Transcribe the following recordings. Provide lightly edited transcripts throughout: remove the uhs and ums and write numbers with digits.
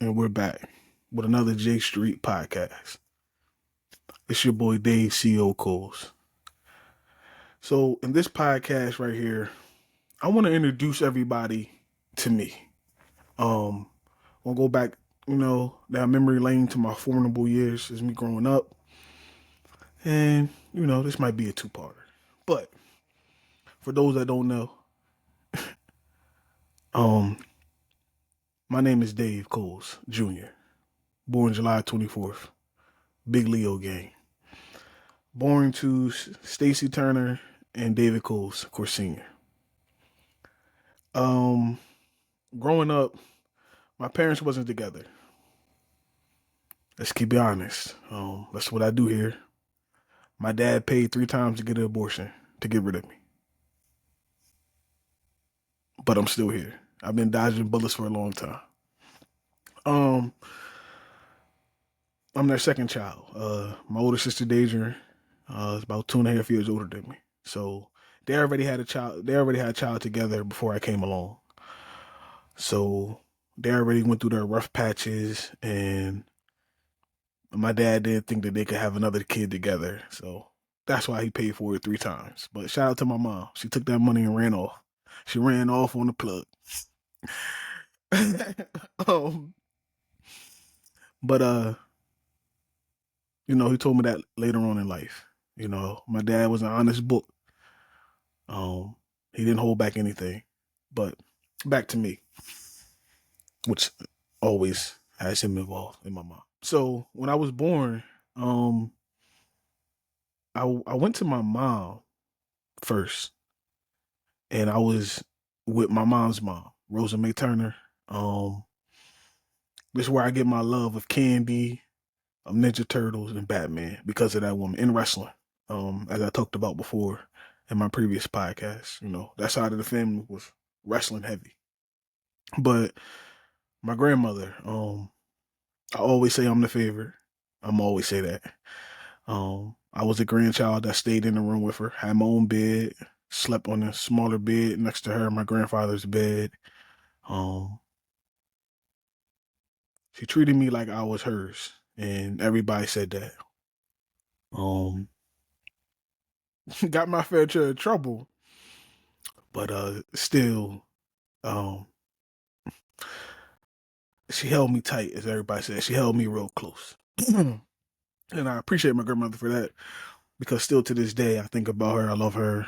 and we're back with another J.STREET podcast. It's your boy Dave CO Coles. So in this podcast right here, I want to introduce everybody to me. I'll go back, down memory lane to my formidable years as me growing up, and this might be a two-parter. But for those that don't know, um, my name is Dave Coles Jr. Born July 24th, Big Leo gang. Born to Stacy Turner and David Coles, of course, Sr. Um, Growing up, my parents wasn't together. Let's keep it honest. That's what I do here. My dad paid 3 times to get an abortion to get rid of me, but I'm still here. I've been dodging bullets for a long time. Um, I'm their second child. My older sister Deidre is about 2.5 years older than me, so they already had a child. They already had a child together before I came along. So they already went through their rough patches, and my dad didn't think that they could have another kid together. So that's why he paid for it 3 times. But shout out to my mom. She took that money and ran off. She ran off on the plug. um, but he told me that later on in life. My dad was an honest book. He didn't hold back anything. But back to me, which always has him involved in my mom. So when I was born, I went to my mom first, and I was with my mom's mom, Rosa Mae Turner. This is where I get my love of Candy, of Ninja Turtles, and Batman because of that woman in wrestling. As I talked about before in my previous podcast, that side of the family was wrestling heavy. But my grandmother, I always say I'm the favorite. I'm always say that. I was a grandchild that stayed in the room with her, had my own bed, slept on a smaller bed next to her, my grandfather's bed. She treated me like I was hers, and everybody said that. Got my fair share of trouble, but still, um, she held me tight, as everybody said. She held me real close. And I appreciate my grandmother for that, because still to this day I think about her. I love her.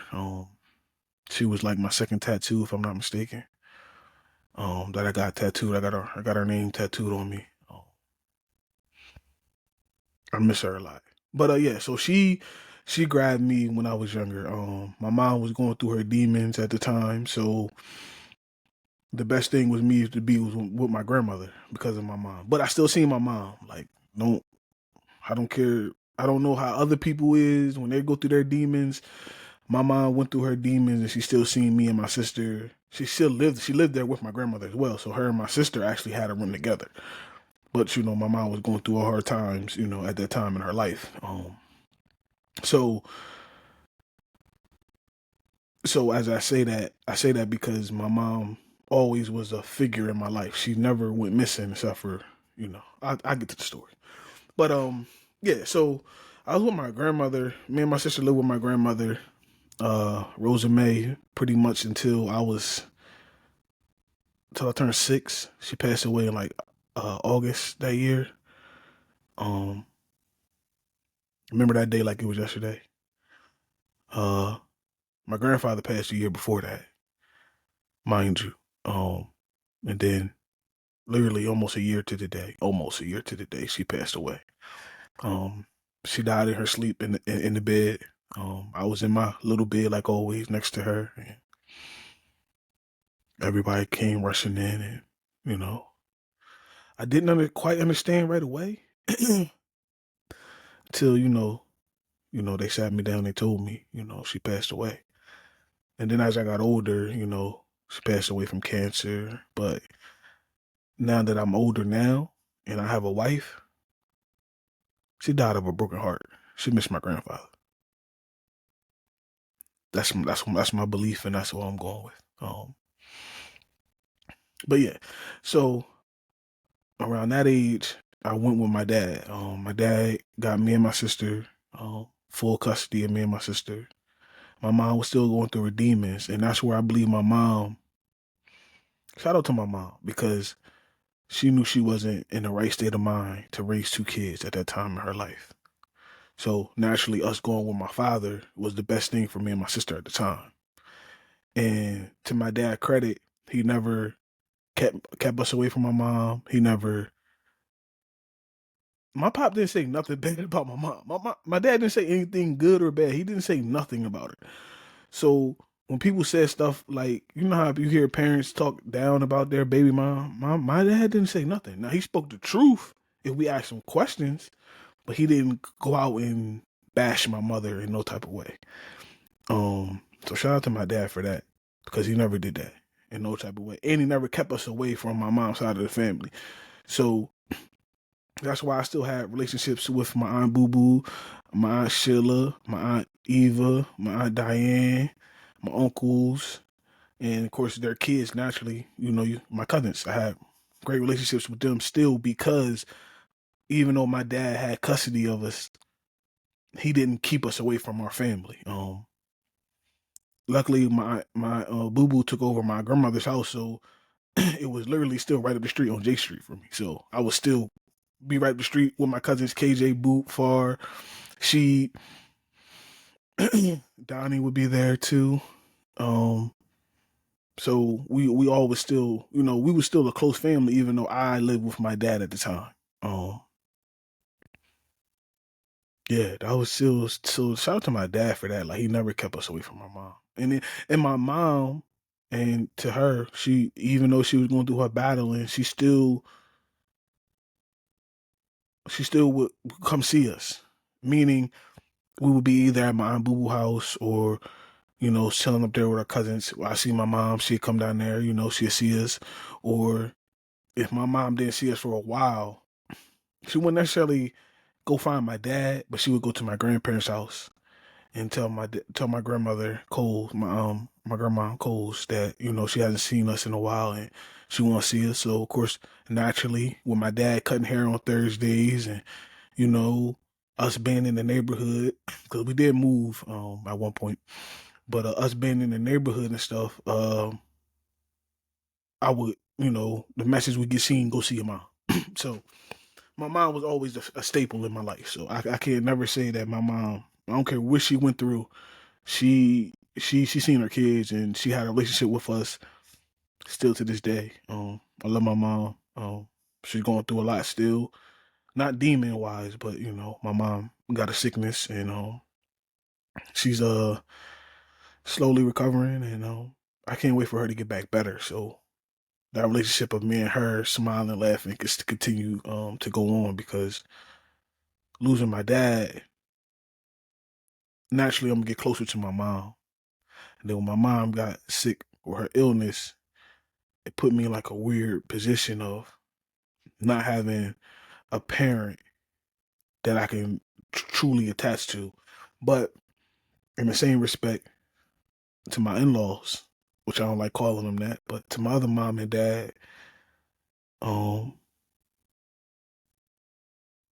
She was like my second tattoo, if I'm not mistaken. That I got tattooed. I got her name tattooed on me. I miss her a lot. But yeah, so she grabbed me when I was younger. My mom was going through her demons at the time, so the best thing was me to be was with my grandmother because of my mom. But I still see my mom. Like, I don't care. I don't know how other people is when they go through their demons. My mom went through her demons, and she still seen me and my sister. She lived there with my grandmother as well. So her and my sister actually had a room together. But my mom was going through hard times, at that time in her life. So as I say that because my mom always was a figure in my life. She never went missing except for, I get to the story. But yeah, so I was with my grandmother. Me and my sister lived with my grandmother, Rosa Mae, pretty much until I turned 6. She passed away in like August that year. Remember that day like it was yesterday. My grandfather passed a year before that, mind you. And then literally almost a year to the day, she passed away. She died in her sleep in the bed. I was in my little bed like always next to her, and everybody came rushing in, and I didn't quite understand right away till they sat me down. They told me she passed away, and then as I got older, she passed away from cancer. But now that I'm older now and I have a wife, she died of a broken heart. She missed my grandfather. That's my belief, and that's what I'm going with. But yeah, so around that age, I went with my dad. My dad got me and my sister full custody of me and my sister. My mom was still going through her demons, and that's where I believe my mom. Shout out to my mom because she knew she wasn't in the right state of mind to raise two kids at that time in her life. So naturally, us going with my father was the best thing for me and my sister at the time. And to my dad credit, he never kept us away from my mom. He never. My pop didn't say nothing bad about my mom. My dad didn't say anything good or bad. He didn't say nothing about her. So when people said stuff like, you know how you hear parents talk down about their baby mom, my dad didn't say nothing. Now he spoke the truth if we asked him questions, but he didn't go out and bash my mother in no type of way. So shout out to my dad for that because he never did that in no type of way, and he never kept us away from my mom's side of the family. So that's why I still had relationships with my aunt Boo Boo, my aunt Sheila, my aunt Eva, my aunt Diane, my uncles, and of course their kids. Naturally, my cousins. I had great relationships with them still because even though my dad had custody of us, he didn't keep us away from our family. Luckily, my Boo Boo took over my grandmother's house, so it was literally still right up the street on J Street for me. So I would still be right up the street with my cousins KJ, Boot, Far, she, Donnie would be there too. Um, so we all was still, we were still a close family, even though I lived with my dad at the time. Um, yeah, that was still so. Shout out to my dad for that. Like he never kept us away from my mom, and my mom, and to her, she even though she was going through her battling, she still would come see us. Meaning we would be either at my aunt Boo Boo house or chilling up there with our cousins. I see my mom, she'd come down there, she'd see us. Or if my mom didn't see us for a while, she wouldn't necessarily go find my dad, but she would go to my grandparents' house and tell my grandmother Coles, my grandma Coles that she hasn't seen us in a while and she wants to see us. So of course, naturally, with my dad cutting hair on Thursdays and you know us being in the neighborhood because we did move at one point, but us being in the neighborhood and stuff, I would the message would get seen, go see your mom. So my mom was always a staple in my life. So I can't never say that my mom. I don't care what she went through. She seen her kids and she had a relationship with us still to this day. I love my mom. She's going through a lot still, not demon wise, but my mom got a sickness and she's slowly recovering and I can't wait for her to get back better. So that relationship of me and her smiling, laughing, can continue to go on because losing my dad, naturally I'm gonna get closer to my mom. And then when my mom got sick or her illness, it put me in like a weird position of not having a parent that I can truly attach to. But in the same respect to my in-laws, which I don't like calling them that, but to my other mom and dad, um,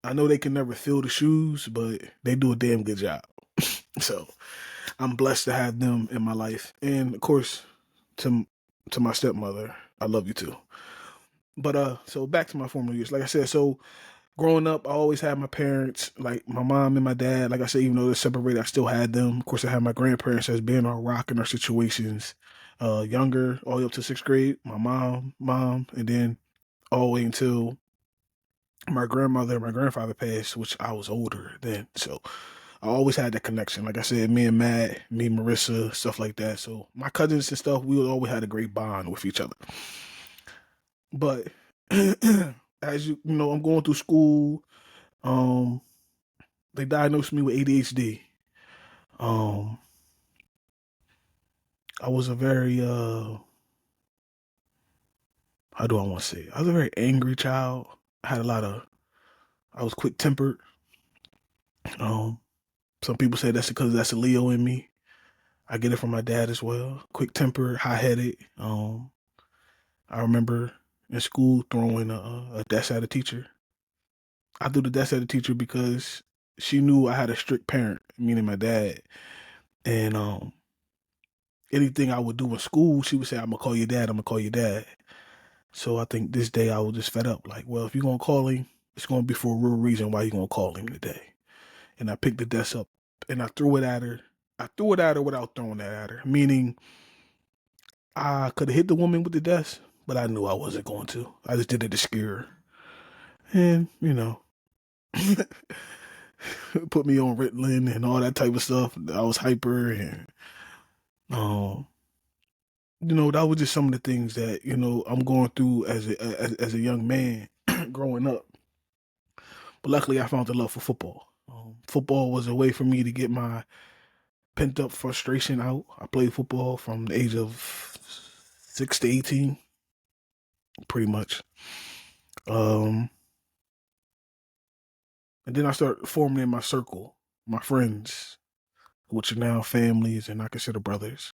I know they can never fill the shoes, but they do a damn good job. So I'm blessed to have them in my life, and of course, to to my stepmother, I love you too. But so back to my former years. Like I said, so growing up, I always had my parents, like my mom and my dad. Like I said, even though they're separated, I still had them. Of course, I had my grandparents as being our rock in our situations. Younger, all the way up to sixth grade, my mom, and then all the way until my grandmother and my grandfather passed, which I was older then. So I always had that connection. Like I said, me and Matt, me, Marissa, stuff like that. So my cousins and stuff, we always had a great bond with each other. But as I'm going through school. Um, they diagnosed me with ADHD. Um, I was a very how do I want to say it? I was a very angry child. I had a lot of I was quick tempered. Um, some people say that's because that's a Leo in me. I get it from my dad as well. Quick tempered, high headed. I remember in school throwing a desk at a teacher. I threw the desk at a teacher because she knew I had a strict parent, meaning my dad. And anything I would do in school, she would say, "I'm gonna call your dad. I'm gonna call your dad." So I think this day I was just fed up. Like, well, if you're gonna call him, it's gonna be for a real reason why you're gonna call him today. And I picked the desk up and I threw it at her. I threw it at her without throwing it at her, meaning I could have hit the woman with the desk, but I knew I wasn't going to. I just did it to scare her. And, put me on Ritalin and all that type of stuff. I was hyper and, um, that was just some of the things that, I'm going through as a young man growing up. But luckily I found the love for football. Football was a way for me to get my pent up frustration out. I played football from the age of 6 to 18, pretty much. Um, and then I started forming in my circle, my friends, which are now families and I consider brothers.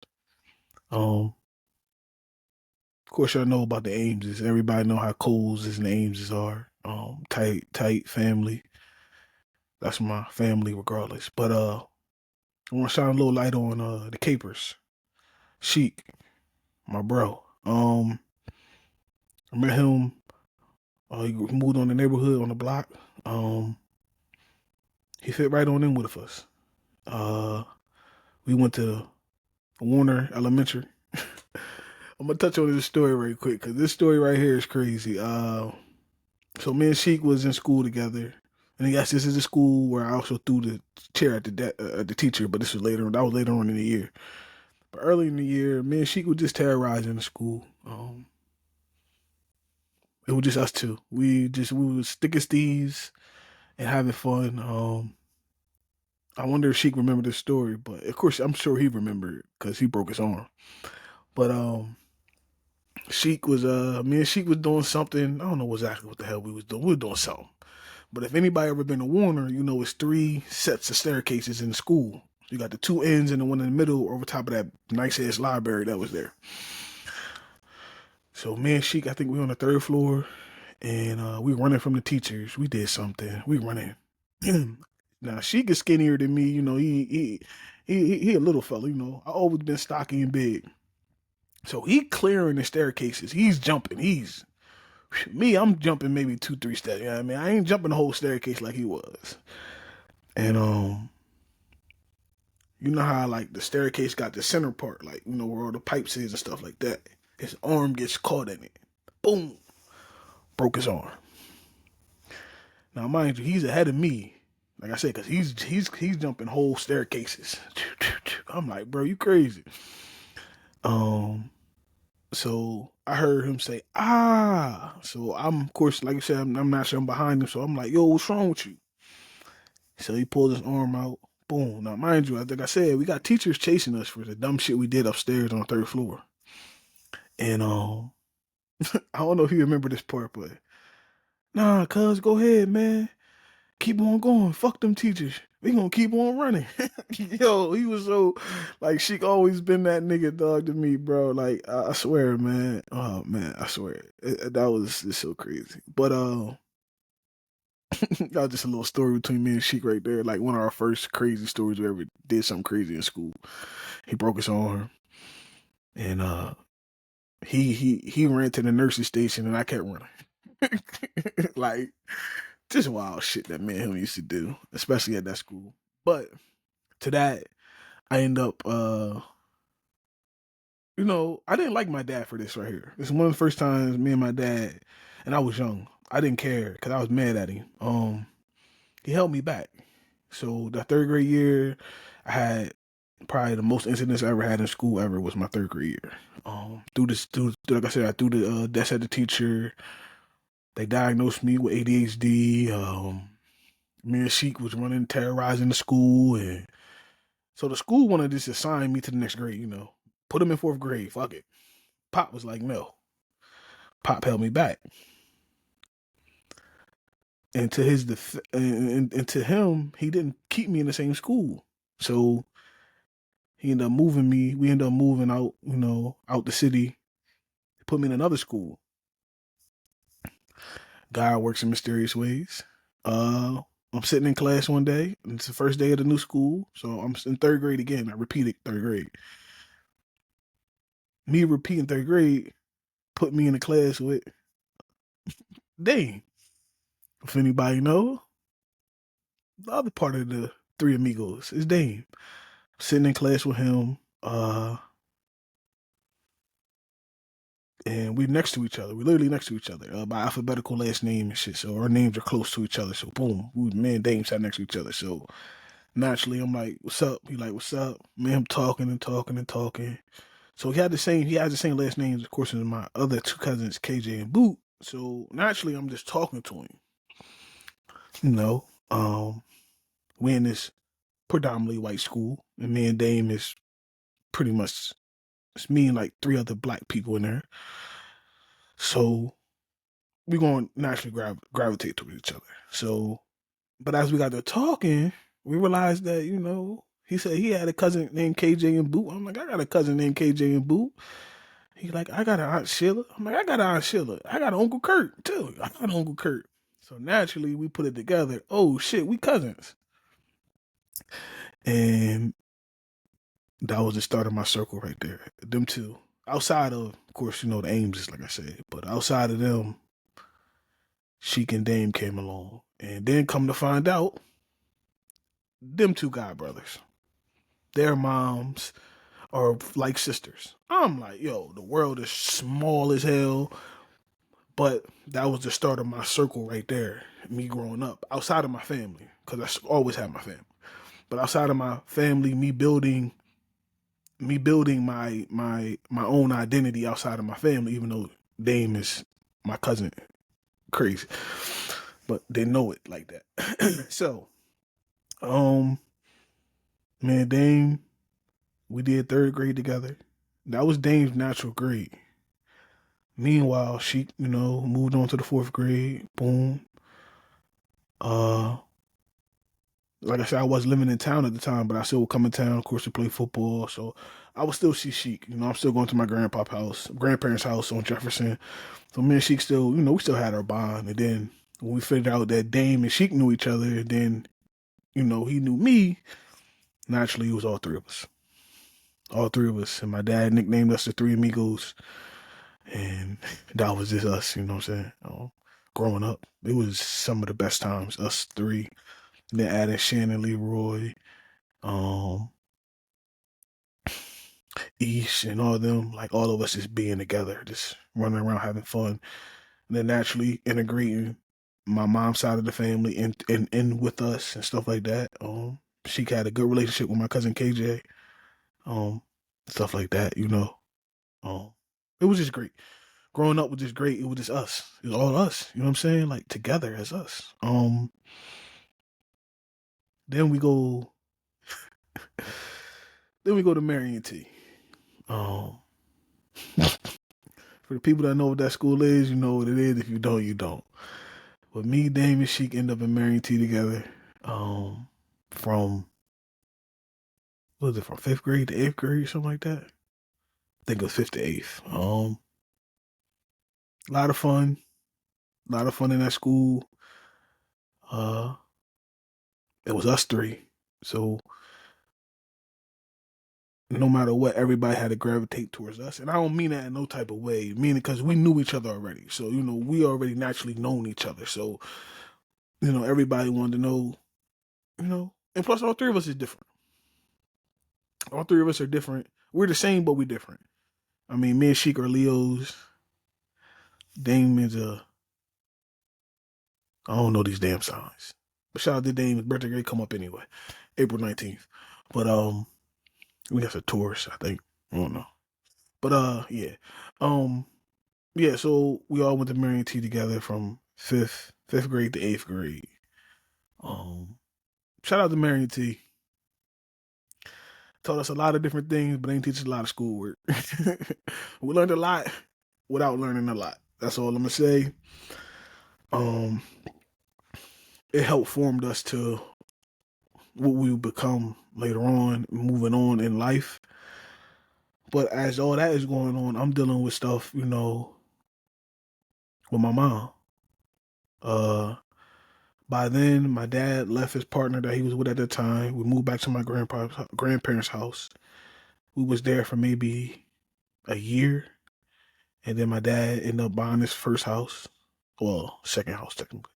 Of course, y'all know about the Ameses. Everybody know how Coles and the Ameses are. Tight family. That's my family, regardless. But I want to shine a little light on the Capers. Sheik, my bro. I met him. He moved on the neighborhood on the block. Um, he fit right on in with us. Uh, we went to Warner Elementary. I'm gonna touch on this story right quick because this story right here is crazy. So me and Sheik was in school together, and yes, this is the school where I also threw the chair at the teacher. But this was later. That was later on in the year. But early in the year, me and Sheik were just terrorizing the school. It was just us two. We was thick as thieves and having fun. I wonder if Sheik remembered this story, but of course I'm sure he remembered because he broke his arm. But Sheik was me and Sheik was doing something. I don't know exactly what the hell we was doing. We were doing something. But if anybody ever been to Warner, it's 3 sets of staircases in the school. You got the 2 ends and the one in the middle over top of that nice ass library that was there. So me and Sheik, I think we on the 3rd floor, and we running from the teachers. We did something. We running. Now Sheik is skinnier than me. He a little fella. I always been stocky and big. So he clearing the staircases. He's jumping. I'm jumping maybe 2, 3 steps. You know what I mean? I ain't jumping the whole staircase like he was. And you know how like the staircase got the center part, like where all the pipes is and stuff like that. His arm gets caught in it. Boom, broke his arm. Now, mind you, he's ahead of me. Like I said, because he's jumping whole staircases. I'm like, bro, you crazy. Um, so I heard him say, ah. So I'm, of course, like I said, I'm not sure I'm behind him. So I'm like, yo, what's wrong with you? So he pulled his arm out. Boom. Now, mind you, like I said, we got teachers chasing us for the dumb shit we did upstairs on the 3rd floor. And I don't know if you remember this part, but nah, cuz, go ahead, man. Keep on going. Fuck them teachers. We gonna keep on running. Yo, he was so like she always been that nigga dog to me, bro. Like I swear, man. Oh man, I swear that was just so crazy. But that was just a little story between me and Sheik right there. Like one of our first crazy stories we ever did something crazy in school. He broke his arm, and he ran to the nurse's station, and I kept running. Like just wild shit that me and him used to do, especially at that school. But to that, I end up, I didn't like my dad for this right here. It's one of the first times me and my dad, and I was young. I didn't care because I was mad at him. He held me back. So the 3rd grade year, I had probably the most incidents I ever had in school ever was my 3rd grade year. Like I said, I threw the desk at the teacher. They diagnosed me with ADHD. Me and Sheik was running, terrorizing the school, and so the school wanted to just assign me to the next grade. Put him in 4th grade. Fuck it. Pop was like, no. Pop held me back, and to and to him, he didn't keep me in the same school. So he ended up moving me. We ended up moving out, out the city. Put me in another school. God works in mysterious ways. I'm sitting in class one day, and it's the first day of the new school, so I'm in third grade again. I repeated third grade. Me repeating third grade put me in a class with Dane. If anybody know, the other part of the three amigos is Dane. Sitting in class with him, and we're next to each other. We're literally next to each other by alphabetical last name and shit. So our names are close to each other. So boom, me and Dame sat next to each other. So naturally, I'm like, "What's up?" He like, "What's up?" Me and him talking and talking and talking. So he has the same last names, of course, as my other two cousins, KJ and Boot. So naturally, I'm just talking to him. You know, we in this predominantly white school, and me and Dame is pretty much it's me and like three other black people in there. So we're going to naturally gravitate to each other. So, but as we got to talking, we realized that, he said he had a cousin named KJ and Boot. I'm like, I got a cousin named KJ and Boot. He's like, I got an Aunt Sheila. I'm like, I got an Aunt Sheila. I got an Uncle Kurt, too. I got an Uncle Kurt. So naturally, we put it together. Oh, shit, we cousins. And that was the start of my circle right there. Them two. Outside of course, the Ames, like I said. But outside of them, Sheik and Dame came along. And then come to find out, them two god brothers, their moms are like sisters. I'm like, yo, the world is small as hell. But that was the start of my circle right there. Me growing up outside of my family, because I always had my family. But outside of my family, me building my own identity outside of my family, even though Dame is my cousin, crazy, but they know it like that. So, man, Dame, we did third grade together. That was Dame's natural grade. Meanwhile, she, moved on to the fourth grade. Boom. Uh, like I said, I was living in town at the time, but I still would come in town, of course, to play football. So I would still see Sheik. I'm still going to my grandparents' house on Jefferson. So me and Sheik still, we still had our bond. And then when we figured out that Dame and Sheik knew each other, and then, he knew me, naturally it was all three of us. All three of us. And my dad nicknamed us the Three Amigos. And that was just us, you know what I'm saying? Growing up, it was some of the best times, us three. And then adding Shannon, Leroy, Ish, and all of them, like all of us just being together, just running around having fun. And then naturally integrating my mom's side of the family in with us and stuff like that. She had a good relationship with my cousin KJ. Stuff like that, It was just great. Growing up was just great. It was just us. It was all us. You know what I'm saying? Like together as us. Then we go. Then we go to Marion T. For the people that know what that school is, you know what it is. If you don't, you don't. But me, Dame, and Sheik end up in Marion T together. From what was it, from fifth grade to eighth grade, something like that. I think it was fifth to eighth. A lot of fun. A lot of fun in that school. It was us three. So no matter what, everybody had to gravitate towards us. And I don't mean that in no type of way. Meaning because we knew each other already. So, we already naturally known each other. So, everybody wanted to know, and plus all three of us is different. All three of us are different. We're the same, but we're different. I mean, me and Sheik are Leos. Dame is I don't know these damn signs. But shout out to Dame, his birthday grade come up anyway. April 19th. But we got a Taurus, I think. I don't know. But yeah. Yeah, so we all went to Marion T together from fifth grade to eighth grade. Shout out to Marion T. Taught us a lot of different things, but ain't teach us a lot of schoolwork. We learned a lot without learning a lot. That's all I'm gonna say. It helped formed us to what we become later on, moving on in life. But as all that is going on, I'm dealing with stuff, with my mom. Uh, by then, my dad left his partner that he was with at the time. We moved back to my grandparents' house. We was there for maybe a year, and then my dad ended up buying his first house. Well, second house technically.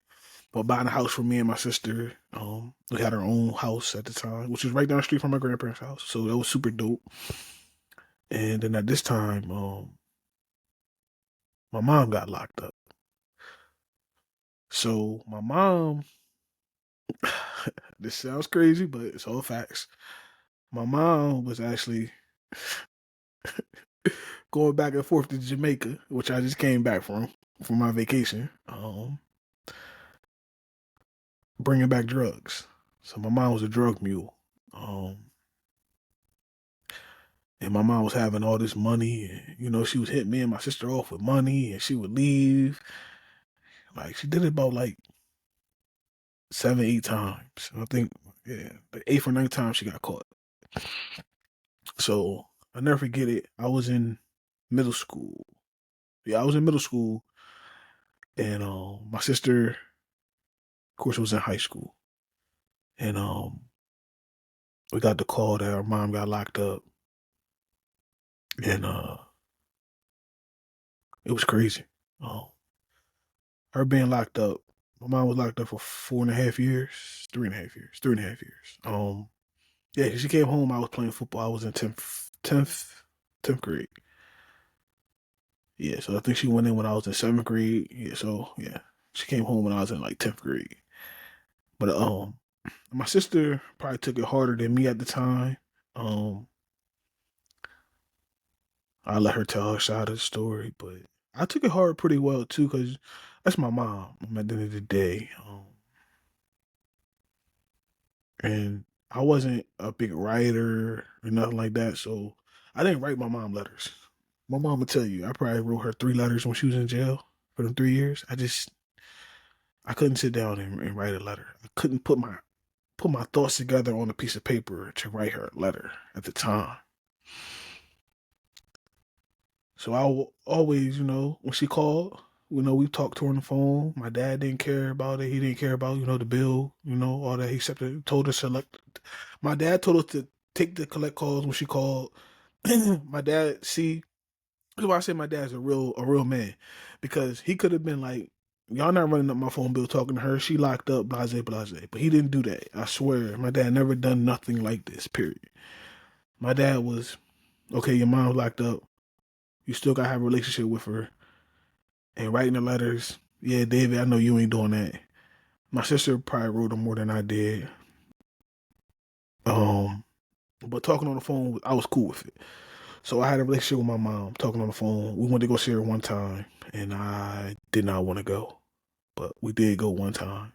But buying a house for me and my sister. We had our own house at the time, which was right down the street from my grandparents' house. So that was super dope. And then at this time, my mom got locked up. So my mom, this sounds crazy, but it's all facts. My mom was actually going back and forth to Jamaica, which I just came back from my vacation. Bringing back drugs. So my mom was a drug mule. Um, and my mom was having all this money, and she was hitting me and my sister off with money, and she would leave. Like she did it about like 7, 8 times. I think, yeah, the eighth or ninth time she got caught. So I never forget it. I was in middle school. Yeah, I was in middle school, and my sister, of course, was in high school, and we got the call that our mom got locked up, and it was crazy. Um, her being locked up. My mom was locked up for 4.5 years, 3.5 years, 3.5 years. Yeah, she came home. I was playing football. I was in tenth grade. Yeah, so I think she went in when I was in seventh grade. Yeah, so yeah, she came home when I was in like 10th grade. But my sister probably took it harder than me at the time. Um, I let her tell her side of the story, but I took it hard pretty well too, cause that's my mom. At the end of the day, and I wasn't a big writer or nothing like that, so I didn't write my mom letters. My mom would tell you, I probably wrote her 3 letters when she was in jail for them 3 years. I couldn't sit down and write a letter. I couldn't put my thoughts together on a piece of paper to write her a letter at the time. So always, when she called, we talked to her on the phone. My dad didn't care about it. He didn't care about, the bill, all that. He accepted, told us to select. My dad told us to take the collect calls when she called. My dad, see, that's why I say my dad's a real man, because he could have been like, y'all not running up my phone bill talking to her. She locked up, blase, blase. But he didn't do that. I swear, my dad never done nothing like this. Period. My dad was, okay, your mom's locked up. You still gotta have a relationship with her. And writing the letters, yeah, David, I know you ain't doing that. My sister probably wrote them more than I did. Um, but talking on the phone, I was cool with it. So I had a relationship with my mom, talking on the phone. We went to go see her one time, and I did not want to go, but we did go one time.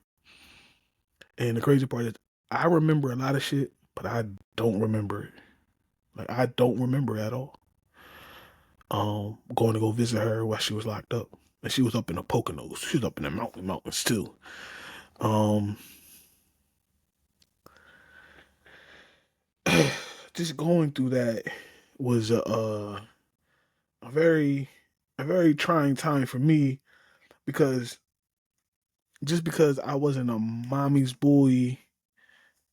And the crazy part is, I remember a lot of shit, but I don't remember it. Like I don't remember it at all. Going to go visit her while she was locked up, and she was up in the Poconos. She was up in the mountains too. Um, just going through that was a very a very trying time for me, because just because I wasn't a mommy's boy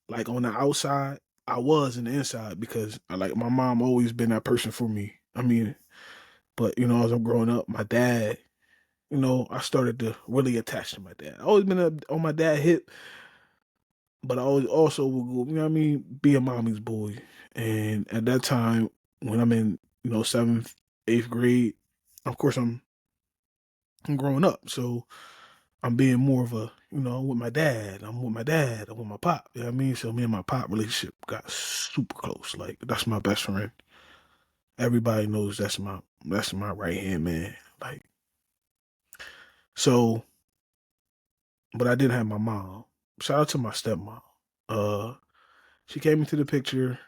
like on the outside, I was in the inside, because like my mom always been that person for me. I mean, but as I'm growing up, my dad, I started to really attach to my dad. I always been on my dad's hip, but I always also would go, what I mean, be a mommy's boy. And at that time, when I'm in, seventh, eighth grade, of course I'm growing up, so I'm being more of a, with my dad. I'm with my dad. I'm with my pop. You know what I mean? So me and my pop relationship got super close. Like that's my best friend. Everybody knows that's my right hand man. Like so, but I didn't have my mom. Shout out to my stepmom. Uh, she came into the picture.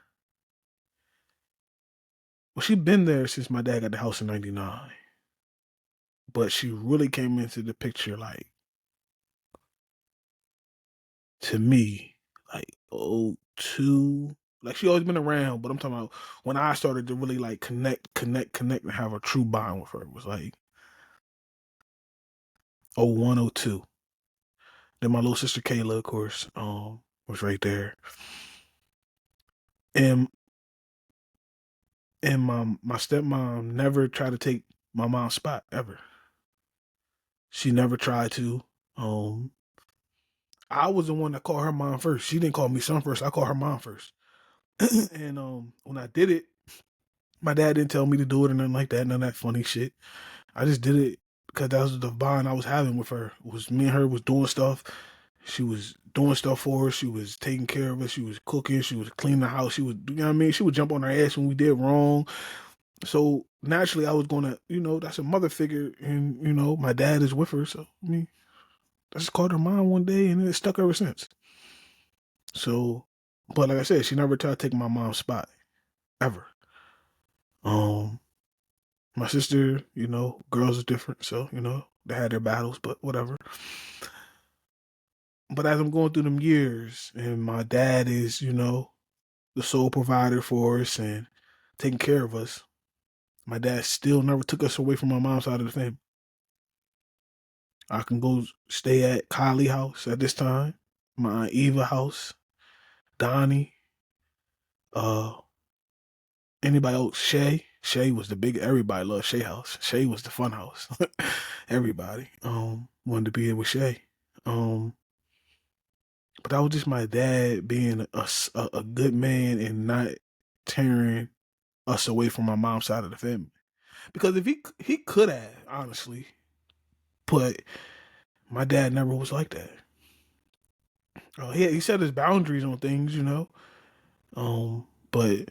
Well, she been there since my dad got the house in '99, but she really came into the picture like to me, like oh two. Like she always been around, but I'm talking about when I started to really like connect, and have a true bond with her. It was like oh one, oh two. Then my little sister Kayla, of course, was right there. And my stepmom never tried to take my mom's spot ever. She never tried to. Um, I was the one that called her mom first. She didn't call me son first. I called her mom first. And when I did it, my dad didn't tell me to do it or nothing like that. None of that funny shit. I just did it because that was the bond I was having with her. It was me and her was doing stuff. She was doing stuff for us. She was taking care of us. She was cooking. She was cleaning the house. She was, you know what I mean? She would jump on our ass when we did wrong. So naturally, I was gonna, that's a mother figure, and my dad is with her. So I mean, I just called her mom one day, and it stuck ever since. So, but like I said, she never tried to take my mom's spot ever. Um, my sister, girls are different, so they had their battles, but whatever. But as I'm going through them years, and my dad is, the sole provider for us and taking care of us, my dad still never took us away from my mom's side of the family. I can go stay at Kylie house at this time, my Aunt Eva house, Donnie, uh, anybody else, Shay. Shay was the big, everybody loved Shay house. Shay was the fun house. Everybody, wanted to be there with Shay. But that was just my dad being a good man and not tearing us away from my mom's side of the family. Because if he could have, honestly, but my dad never was like that. He set his boundaries on things, but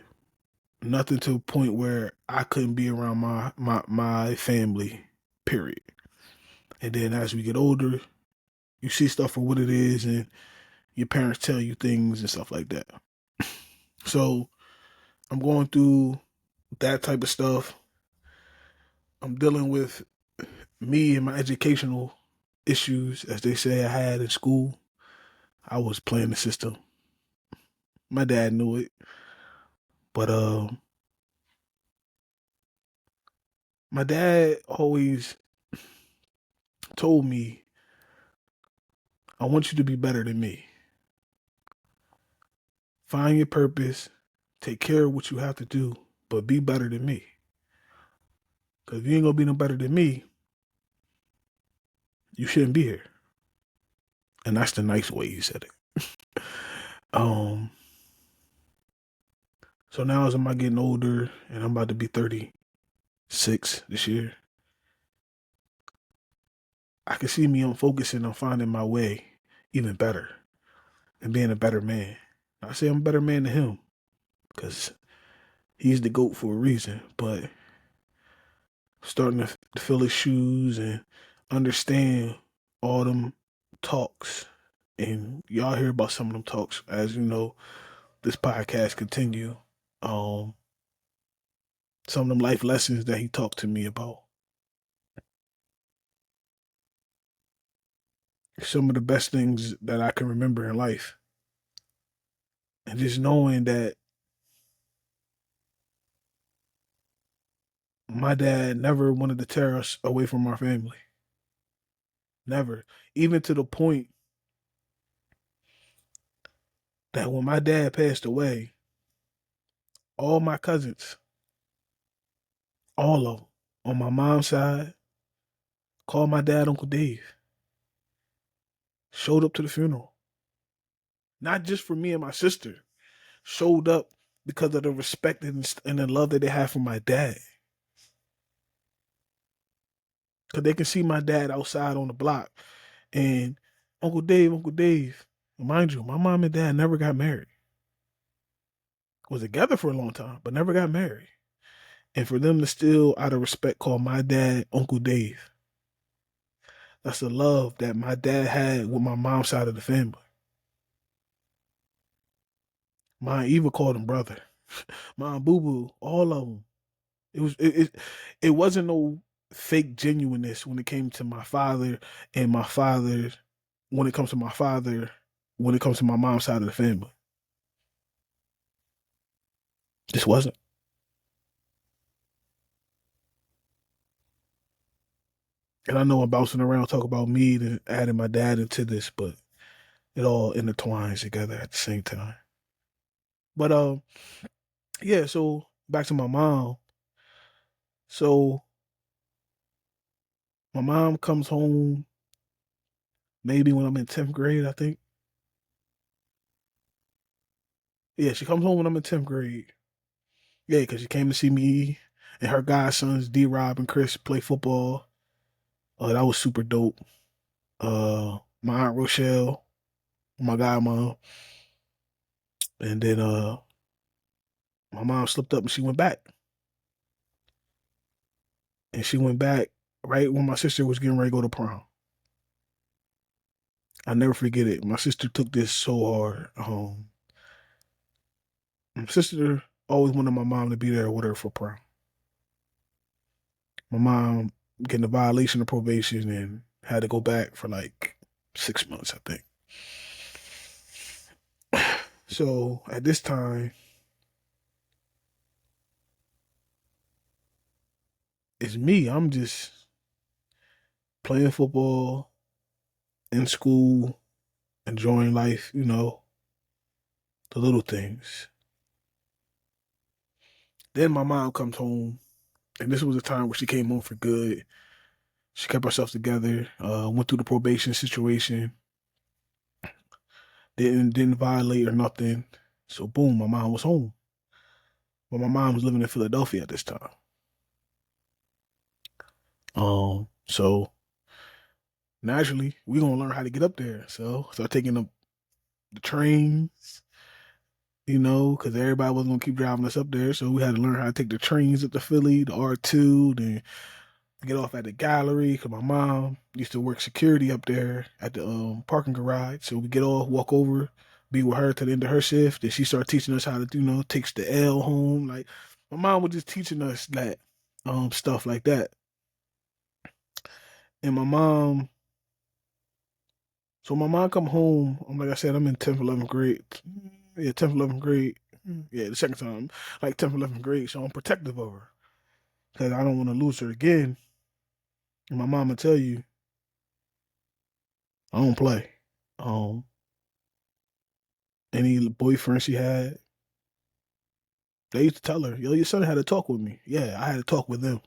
nothing to a point where I couldn't be around my family. Period. And then as we get older, you see stuff for what it is, and your parents tell you things and stuff like that. So I'm going through that type of stuff. I'm dealing with me and my educational issues, as they say I had in school. I was playing the system. My dad knew it, but my dad always told me, "I want you to be better than me. Find your purpose, take care of what you have to do, but be better than me. Because if you ain't gonna be no better than me, you shouldn't be here." And that's the nice way he said it. um. So now as I'm getting older, and I'm about to be 36 this year, I can see me on focusing on finding my way even better and being a better man. I say I'm a better man than him because he's the GOAT for a reason, but starting to fill his shoes and understand all them talks. And y'all hear about some of them talks as this podcast continue. Um, some of them life lessons that he talked to me about. Some of the best things that I can remember in life. And just knowing that my dad never wanted to tear us away from our family. Never. Even to the point that when my dad passed away, all my cousins, all of them, on my mom's side, called my dad Uncle Dave, showed up to the funeral. Not just for me and my sister, showed up because of the respect and the love that they have for my dad. Because they can see my dad outside on the block and Uncle Dave, Uncle Dave. Mind you, my mom and dad never got married. Was together for a long time, but never got married. And for them to still, out of respect, call my dad Uncle Dave. That's the love that my dad had with my mom's side of the family. My Eva called him brother. My Boo Boo, all of them. It wasn't no fake genuineness when it came to my father and my father when it comes to my father when it comes to my mom's side of the family. Just wasn't. And I know I'm bouncing around talk about me and adding my dad into this, but it all intertwines together at the same time. But yeah. So back to my mom. So my mom comes home maybe when I'm in 10th grade, I think. Yeah, she comes home when I'm in 10th grade. Yeah, because she came to see me and her godsons, D Rob and Chris, play football. That was super dope. My aunt Rochelle, my godmom, and then my mom slipped up and she went back. And she went back right when my sister was getting ready to go to prom. I never forget it. My sister took this so hard. My sister always wanted my mom to be there with her for prom. My mom getting a violation of probation and had to go back for like 6 months, I think. So at this time, it's me. I'm just playing football in school, enjoying life, the little things. Then my mom comes home, and this was a time where she came home for good. She kept herself together, went through the probation situation, didn't violate or nothing. So boom, my mom was home. But my mom was living in Philadelphia at this time. So naturally, we gonna learn how to get up there. So start taking the trains, because everybody wasn't gonna keep driving us up there. So we had to learn how to take the trains up to Philly, the R2, then get off at the gallery. Cause my mom used to work security up there at the parking garage. So we get off, walk over, be with her to the end of her shift. Then she started teaching us how to, takes the L home. Like my mom was just teaching us that stuff like that. And my mom come home. Like I said, I'm in 10th, 11th grade. Yeah, 10th, 11th grade. Yeah, the second time, like 10th, 11th grade. So I'm protective of her because I don't want to lose her again. And my mom will tell you, I don't play. Um, any boyfriend she had, they used to tell her, yo, your son had to talk with me. Yeah, I had to talk with them.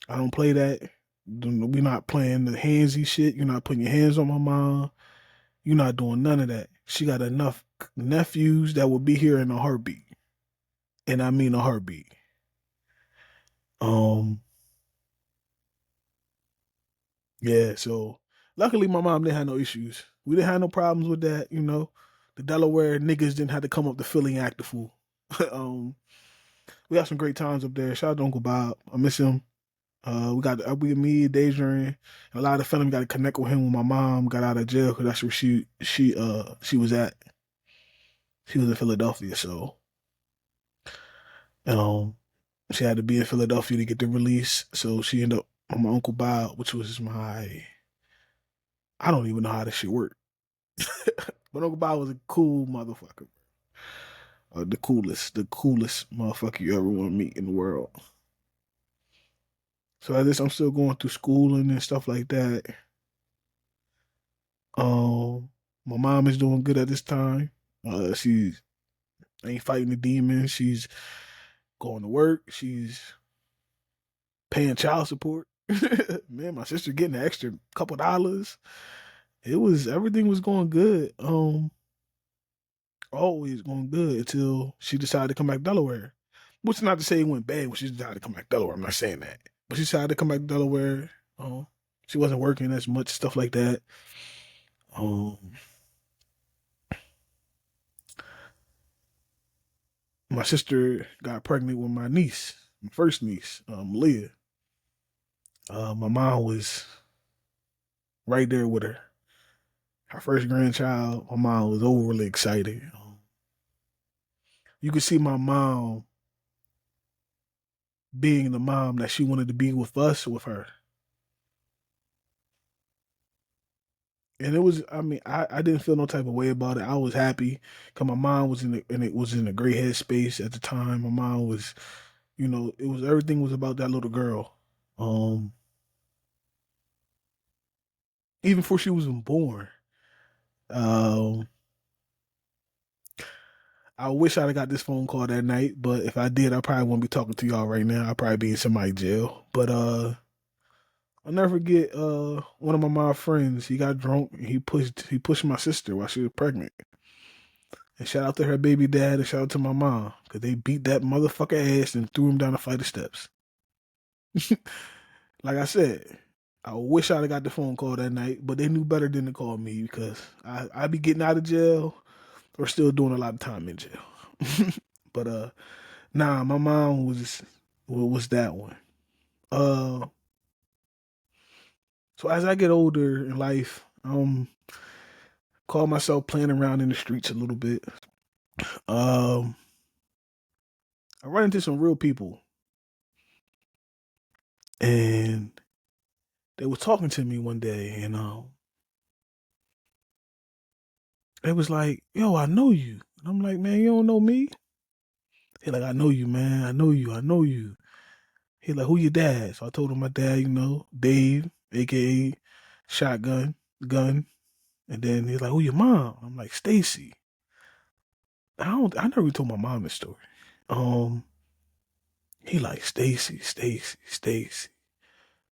I don't play that. We're not playing the handsy shit. You're not putting your hands on my mom. You're not doing none of that. She got enough nephews that will be here in a heartbeat. And I mean a heartbeat. Um, yeah, so luckily my mom didn't have no issues. We didn't have no problems with that. The Delaware niggas didn't have to come up to Philly and act the fool. um, we had some great times up there. Shout out to Uncle Bob. I miss him. Me, Dejan, and a lot of the family got to connect with him when my mom got out of jail because that's where she was at. She was in Philadelphia, so um she had to be in Philadelphia to get the release. So she ended up on my Uncle Bob, which was I don't even know how this shit worked. But Uncle Bob was a cool motherfucker. The coolest motherfucker you ever want to meet in the world. So at this, I'm still going through schooling and stuff like that. Um, my mom is doing good at this time. She ain't fighting the demons. She's going to work. She's paying child support. Man, my sister getting an extra couple dollars. Everything was going good. Always going good until she decided to come back to Delaware. Which is not to say it went bad when she decided to come back to Delaware. I'm not saying that. But she decided to come back to Delaware. She wasn't working as much, stuff like that. Um, my sister got pregnant with my niece, my first niece, Leah. My mom was right there with her. Her first grandchild. My mom was overly excited. You could see my mom being the mom that she wanted to be with us, with her. And it was, I mean, I didn't feel no type of way about it. I was happy because my mom was in a great headspace at the time. My mom was, everything was about that little girl. Um, even before she was even born. Um, I wish I'd have got this phone call that night, but if I did, I probably wouldn't be talking to y'all right now. I'd probably be in somebody's jail. But I'll never forget one of my friends, he got drunk and he pushed my sister while she was pregnant. And shout out to her baby dad and shout out to my mom. Cause they beat that motherfucker ass and threw him down a flight of steps. Like I said, I wish I'd have got the phone call that night, but they knew better than to call me because I'd be getting out of jail or still doing a lot of time in jail. But nah, my mom was that one. Uh so as I get older in life, call myself playing around in the streets a little bit. Um I run into some real people and they was talking to me one day and they was like, yo, I know you. And I'm like, man, you don't know me? He like, I know you, man. I know you. He like, who your dad? So I told him my dad, Dave, aka Shotgun, Gun. And then he's like, who your mom? I'm like, Stacy. I never really told my mom this story. Um, he like, Stacy, Stacy, Stacy.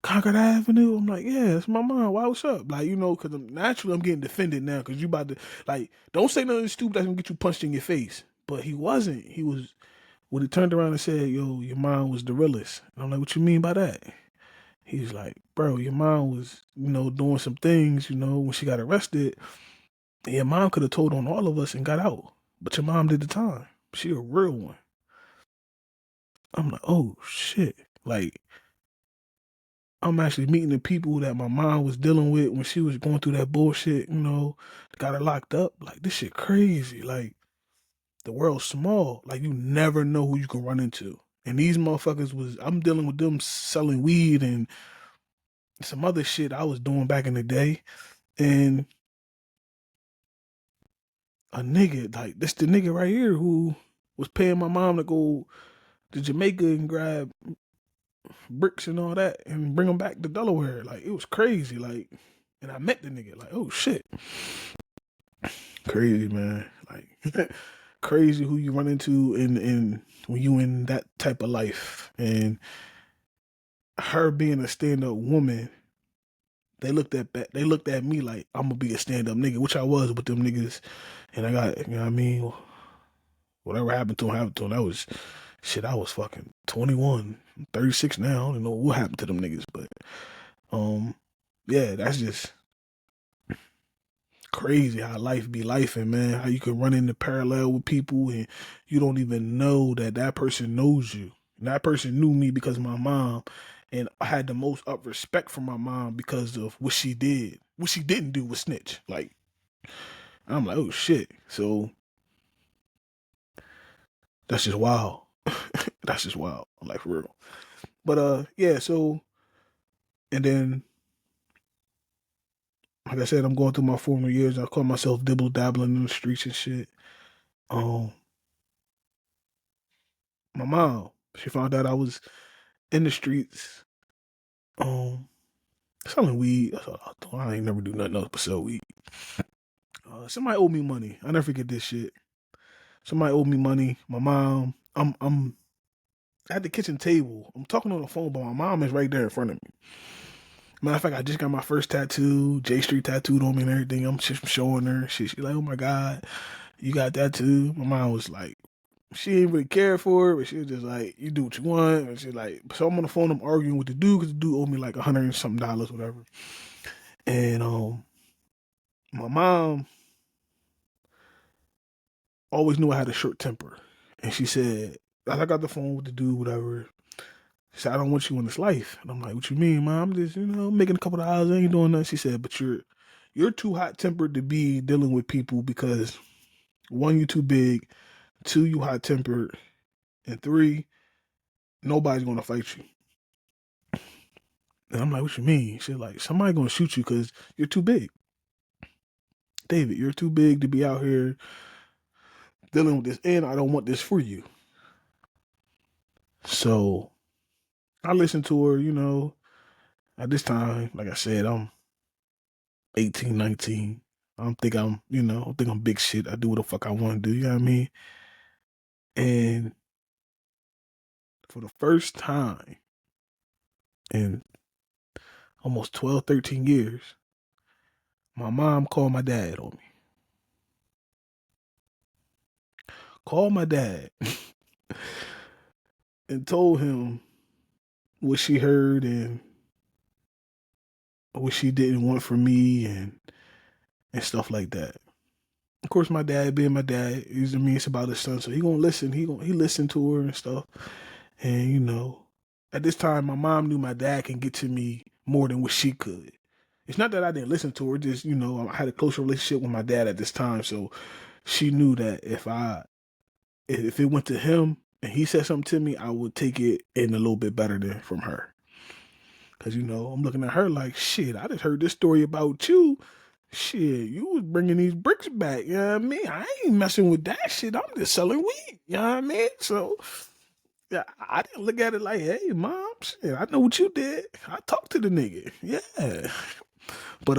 Concord Avenue. I'm like, yeah, it's my mom. Why, what's up? Like, because I'm getting defended now because you about to, like, don't say nothing stupid that's going to get you punched in your face. But he wasn't. He was, when he turned around and said, yo, your mom was the realest. And I'm like, what you mean by that? He's like, bro, your mom was, doing some things, when she got arrested. And your mom could have told on all of us and got out. But your mom did the time. She a real one. I'm like, oh, shit. Like, I'm actually meeting the people that my mom was dealing with when she was going through that bullshit, got her locked up. Like, this shit crazy. Like, the world's small. Like, you never know who you can run into. And these motherfuckers I'm dealing with them selling weed and some other shit I was doing back in the day. And a nigga, like, this the nigga right here who was paying my mom to go to Jamaica and grab bricks and all that and bring them back to Delaware. Like, it was crazy. Like, and I met the nigga. Like, oh shit. Crazy, man. Like, crazy who you run into in when you in that type of life. And her being a stand up woman, they looked at me like I'm gonna be a stand up nigga, which I was with them niggas. And I got, you know what I mean? Whatever happened to him, happened to him. That was shit, I was fucking 21, 36 now. I don't know what happened to them niggas, but yeah, that's just crazy how life be life, and man, how you can run into parallel with people and you don't even know that that person knows you. And that person knew me because of my mom, and I had the most up respect for my mom because of what she did. What she didn't do was snitch. Like, I'm like, oh shit. So that's just wild. That's just wild. Like, for real. But yeah. So and then, like I said, I'm going through my former years. I call myself dibble dabbling in the streets and shit. Um, my mom, she found out I was in the streets, um, selling weed. That's all I do. I ain't never do nothing else but sell weed. Somebody owed me money. I never forget this shit. Somebody owed me money. My mom, I'm at the kitchen table. I'm talking on the phone, but my mom is right there in front of me. Matter of fact, I just got my first tattoo, J.STREET tattooed on me and everything. I'm just showing her. She's like, oh my God, you got that too? My mom was like, she didn't really care for it, but she was just like, you do what you want. And she's like, so I'm on the phone, I'm arguing with the dude because the dude owed me like $100 and something, whatever. And my mom always knew I had a short temper. And she said, as I got the phone with the dude, whatever, she said, I don't want you in this life. And I'm like, what you mean, mom? I'm just, making a couple of hours, I ain't doing nothing. She said, but you're too hot tempered to be dealing with people because one, you too big, two, you hot tempered, and three, nobody's gonna fight you. And I'm like, what you mean? She's like, somebody gonna shoot you because you're too big. David, you're too big to be out here dealing with this, and I don't want this for you. So I listened to her, at this time, like I said, I'm 18, 19. I don't think I don't think I'm big shit. I do what the fuck I want to do. You know what I mean? And for the first time in almost 12, 13 years, my mom called my dad on me. Called my dad and told him what she heard and what she didn't want from me and stuff like that. Of course, my dad being my dad, it's about his son, so he gonna listen. He listened to her and stuff. And at this time, my mom knew my dad can get to me more than what she could. It's not that I didn't listen to her, just I had a closer relationship with my dad at this time, so she knew that if it went to him and he said something to me, I would take it in a little bit better than from her. Cause I'm looking at her like, shit, I just heard this story about you. Shit, you was bringing these bricks back. You know what I mean? I ain't messing with that shit. I'm just selling weed. You know what I mean? So, yeah, I didn't look at it like, hey, mom, shit, I know what you did. I talked to the nigga. Yeah. But,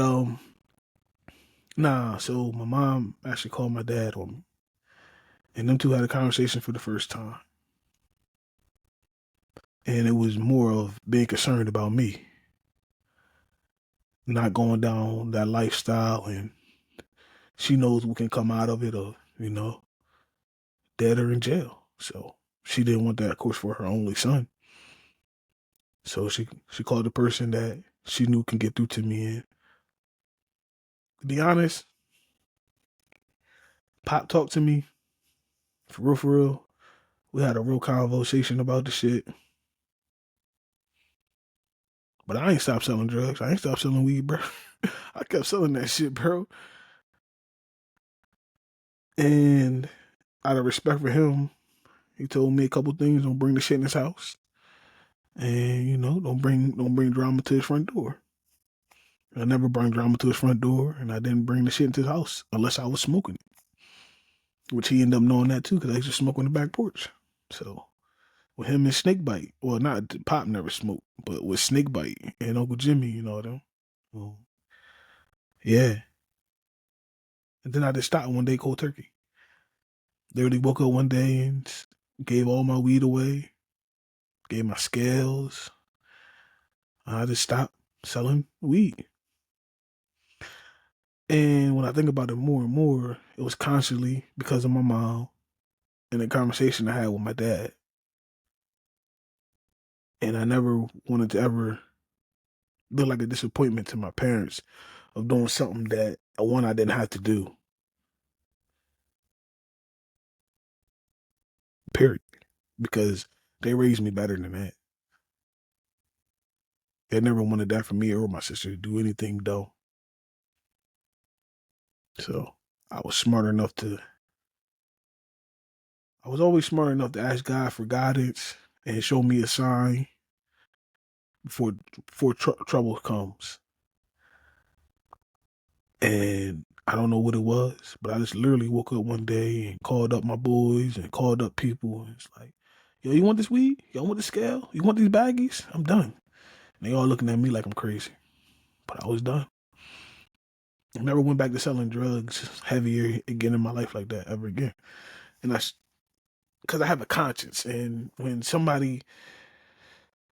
nah, so my mom actually called my dad on me. And them two had a conversation for the first time. And it was more of being concerned about me. Not going down that lifestyle, and she knows what can come out of it, or dead or in jail. So she didn't want that, of course, for her only son. So she called the person that she knew can get through to me. And to be honest, Pop talked to me for real, for real. We had a real conversation about the shit. But I ain't stopped selling drugs. I ain't stopped selling weed, bro. I kept selling that shit, bro. And out of respect for him, he told me a couple things. Don't bring the shit in his house. And don't bring drama to his front door. I never brought drama to his front door, and I didn't bring the shit into his house unless I was smoking it. Which he ended up knowing that too, because I used to smoke on the back porch. So with him and Snakebite, well, not Pop never smoked, but with Snakebite and Uncle Jimmy, them. Well, yeah. And then I just stopped one day cold turkey. Literally woke up one day and gave all my weed away, gave my scales. I just stopped selling weed. And when I think about it more and more, it was constantly because of my mom and the conversation I had with my dad. And I never wanted to ever look like a disappointment to my parents of doing something that I didn't have to do. Period. Because they raised me better than that. They never wanted that for me or my sister to do anything though. So I was always smart enough to ask God for guidance and show me a sign before trouble comes. And I don't know what it was, but I just literally woke up one day and called up my boys and called up people. And it's like, yo, you want this weed? Y'all want the scale? You want these baggies? I'm done. And they all looking at me like I'm crazy. But I was done. I never went back to selling drugs heavier again in my life like that ever again. And because I have a conscience. And when somebody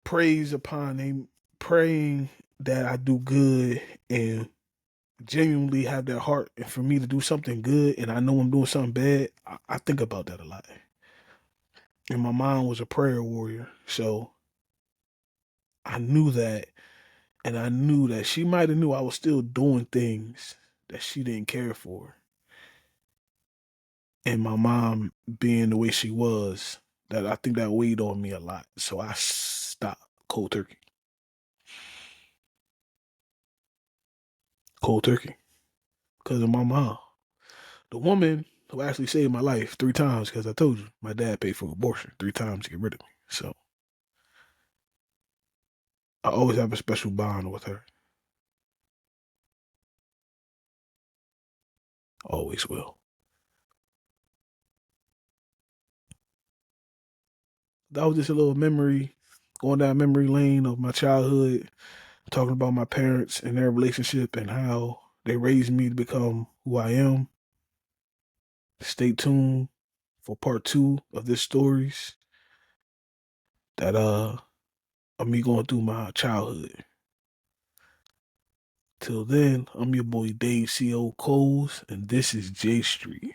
prays upon them, praying that I do good and genuinely have that heart and for me to do something good and I know I'm doing something bad, I think about that a lot. And my mom was a prayer warrior. So I knew that, and I knew that she might have knew I was still doing things that she didn't care for. And my mom being the way she was, that I think that weighed on me a lot. So I stopped cold turkey. Cold turkey. Because of my mom. The woman who actually saved my life 3 times, because I told you, my dad paid for abortion 3 times to get rid of me. So I always have a special bond with her. Always will. That was just a little memory, going down memory lane of my childhood, talking about my parents and their relationship and how They raised me to become who I am. Stay tuned for part two of this stories that of me going through my childhood. Till then, I'm your boy Dave C.O. Coles, and this is J Street.